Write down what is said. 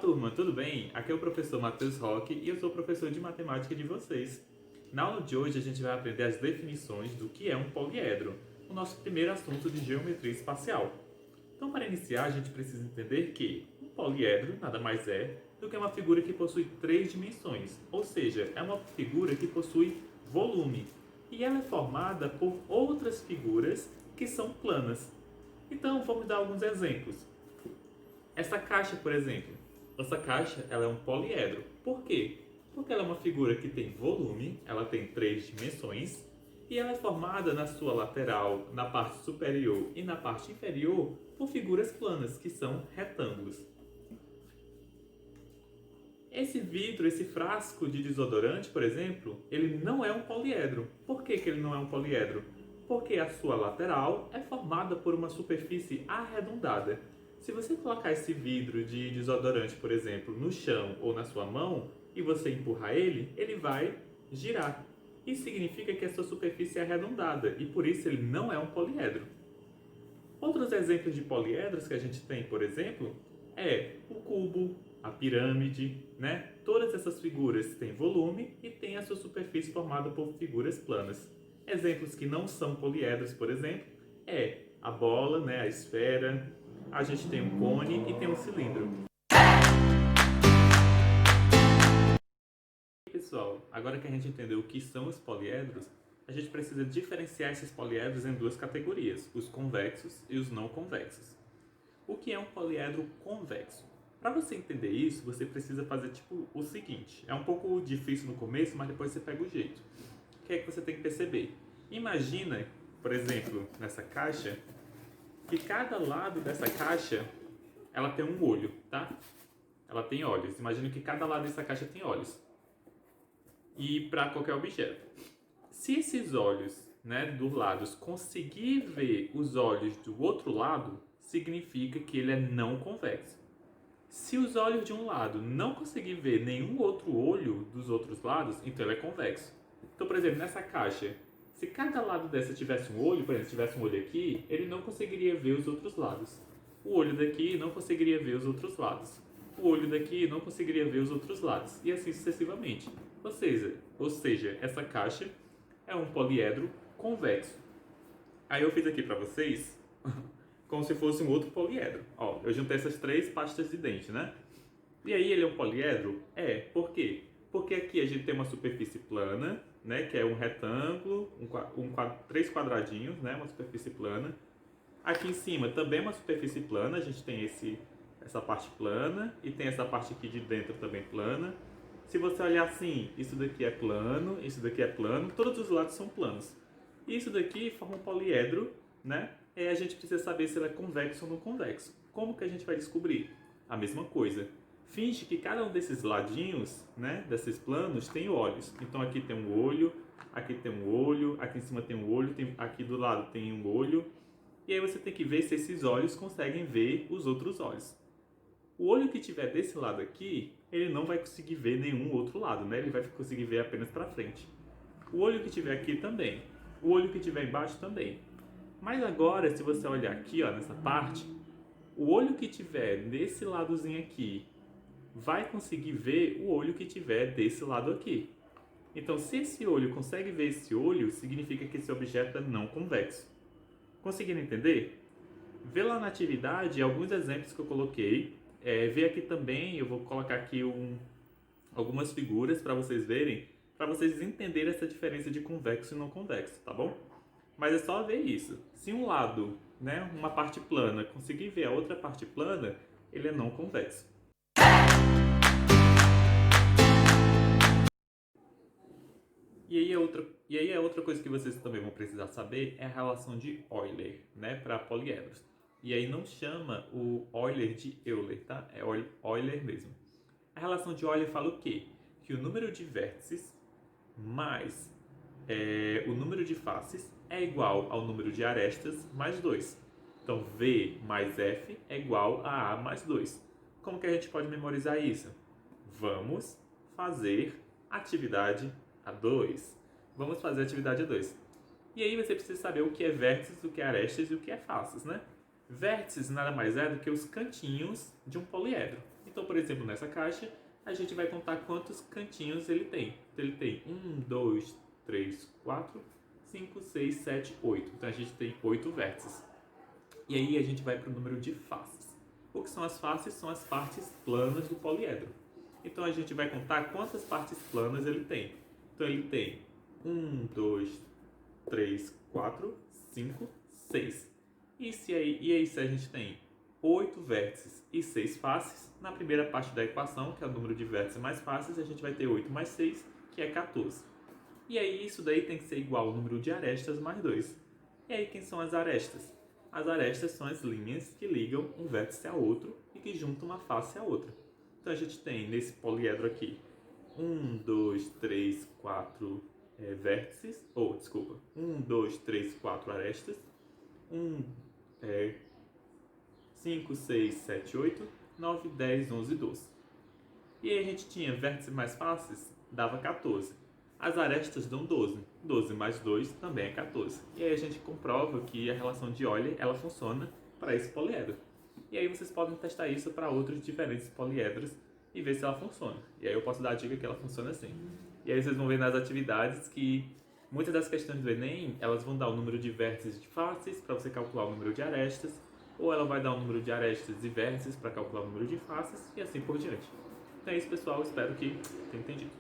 turma, tudo bem? Aqui é o professor Matheus Roque e eu sou o professor de matemática de vocês. Na aula de hoje a gente vai aprender as definições do que é um poliedro, o nosso primeiro assunto de geometria espacial. Então, para iniciar, a gente precisa entender que um poliedro nada mais é do que uma figura que possui três dimensões, ou seja, é uma figura que possui volume, e ela é formada por outras figuras que são planas. Então, vamos dar alguns exemplos. Essa caixa, por exemplo, essa caixa ela é um poliedro. Por quê? Porque ela é uma figura que tem volume, ela tem três dimensões, e ela é formada na sua lateral, na parte superior e na parte inferior por figuras planas, que são retângulos. Esse vidro, esse frasco de desodorante, por exemplo, ele não é um poliedro. Por que ele não é um poliedro? Porque a sua lateral é formada por uma superfície arredondada. Se você colocar esse vidro de desodorante, por exemplo, no chão ou na sua mão e você empurrar ele, ele vai girar. Isso significa que a sua superfície é arredondada e por isso ele não é um poliedro. Outros exemplos de poliedros que a gente tem, por exemplo, é o cubo, a pirâmide, né? Todas essas figuras têm volume e têm a sua superfície formada por figuras planas. Exemplos que não são poliedros, por exemplo, é a bola, né? A esfera, a gente tem um cone e tem um cilindro. Pessoal, agora que a gente entendeu o que são os poliedros, a gente precisa diferenciar esses poliedros em duas categorias, os convexos e os não convexos. O que é um poliedro convexo? Para você entender isso, você precisa fazer tipo o seguinte, é um pouco difícil no começo, mas depois você pega o jeito. O que é que você tem que perceber? Imagina, por exemplo, nessa caixa, que cada lado dessa caixa, ela tem um olho, tá? Ela tem olhos. Imagina que cada lado dessa caixa tem olhos. E para qualquer objeto. Se esses olhos, né, dos lados conseguir ver os olhos do outro lado, significa que ele é não convexo. Se os olhos de um lado não conseguir ver nenhum outro olho dos outros lados, então ele é convexo. Então, por exemplo, nessa caixa, se cada lado dessa tivesse um olho, por exemplo, se tivesse um olho aqui, ele não conseguiria ver os outros lados. O olho daqui não conseguiria ver os outros lados. O olho daqui não conseguiria ver os outros lados. E assim sucessivamente. Ou seja, essa caixa é um poliedro convexo. Aí eu fiz aqui para vocês como se fosse um outro poliedro. Ó, eu juntei essas três pastas de dente, né? E aí ele é um poliedro? É. Por quê? Porque aqui a gente tem uma superfície plana, né? Que é um retângulo, três quadradinhos, né? Uma superfície plana. Aqui em cima também é uma superfície plana. A gente tem essa parte plana e tem essa parte aqui de dentro também plana. Se você olhar assim, isso daqui é plano, isso daqui é plano, todos os lados são planos. Isso daqui forma um poliedro, né? E a gente precisa saber se ele é convexo ou não convexo. Como que a gente vai descobrir? A mesma coisa. Finge que cada um desses ladinhos, né, desses planos, tem olhos. Então aqui tem um olho, aqui tem um olho, aqui em cima tem um olho, aqui do lado tem um olho. E aí você tem que ver se esses olhos conseguem ver os outros olhos. O olho que tiver desse lado aqui, ele não vai conseguir ver nenhum outro lado, né? Ele vai conseguir ver apenas para frente. O olho que tiver aqui também. O olho que tiver embaixo também. Mas agora, se você olhar aqui, ó, nessa parte, o olho que tiver desse ladozinho aqui vai conseguir ver o olho que tiver desse lado aqui. Então, se esse olho consegue ver esse olho, significa que esse objeto é não convexo. Conseguiram entender? Vê lá na atividade alguns exemplos que eu coloquei. Vê aqui também, eu vou colocar aqui algumas figuras para vocês verem, para vocês entenderem essa diferença de convexo e não convexo, tá bom? Mas é só ver isso. Se um lado, né, uma parte plana, conseguir ver a outra parte plana, ele é não convexo. E aí a outra coisa que vocês também vão precisar saber é a relação de Euler, né, para poliedros. E aí não chama o Euler de Euler, tá? É Euler mesmo. A relação de Euler fala o quê? Que o número de vértices mais o número de faces é igual ao número de arestas mais 2. Então, V mais F é igual a A mais 2. Como que a gente pode memorizar isso? Vamos fazer atividade A2. Vamos fazer atividade A2. E aí você precisa saber o que é vértices, o que é arestas e o que é faces, né? Vértices nada mais é do que os cantinhos de um poliedro. Então, por exemplo, nessa caixa, a gente vai contar quantos cantinhos ele tem. Então, ele tem 1, 2, 3, 4, 5, 6, 7, 8. Então, a gente tem 8 vértices. E aí, a gente vai para o número de faces. O que são as faces? São as partes planas do poliedro. Então, a gente vai contar quantas partes planas ele tem. Então, ele tem 1, 2, 3, 4, 5, 6. E aí, se a gente tem 8 vértices e 6 faces, na primeira parte da equação, que é o número de vértices mais faces, a gente vai ter 8 mais 6, que é 14. E aí, isso daí tem que ser igual ao número de arestas mais 2. E aí, quem são as arestas? As arestas são as linhas que ligam um vértice a outro e que juntam uma face a outra. Então, a gente tem nesse poliedro aqui 1, 2, 3, 4 vértices, 1, 2, 3, 4 arestas, 5, 6, 7, 8, 9, 10, 11, 12. E aí a gente tinha vértices mais faces, dava 14. As arestas dão 12. 12 mais 2 também é 14. E aí a gente comprova que a relação de Euler ela funciona para esse poliedro. E aí vocês podem testar isso para outros diferentes poliedros e ver se ela funciona. E aí eu posso dar a dica que ela funciona assim. E aí vocês vão ver nas atividades que muitas das questões do Enem, elas vão dar o número de vértices de faces para você calcular o número de arestas, ou ela vai dar o número de arestas e vértices para calcular o número de faces, e assim por diante. Então é isso, pessoal. Espero que tenham entendido.